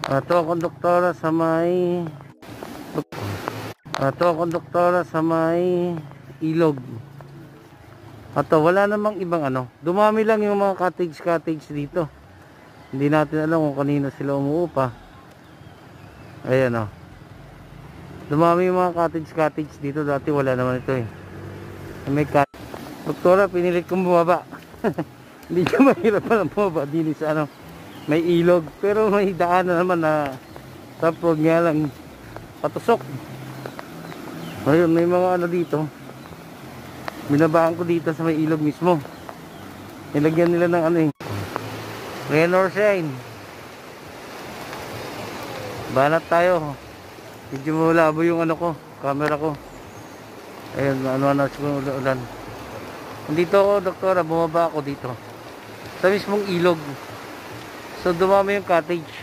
Ito ang konduktora sa may ilog. Ito, wala namang ibang dumami lang yung mga cottage dito. Hindi natin alam kung kanino sila umuupa. Ayan dumami yung mga cottage dito. Dati wala naman ito may doktora, pinilit kong bumaba. Hindi ka mahirap pala bumaba din sa may ilog, pero may daan na naman na taprog nga lang patusok. Ayun, may mga dito. Binabaan ko dito sa may ilog mismo. Nilagyan nila ng rain or shine. Banat tayo. Medyo malabo yung camera ko. Ayun, siguro ulan. Nandito ako, doktora, bumaba ako dito sa mismong ilog. So dumami yung cottage.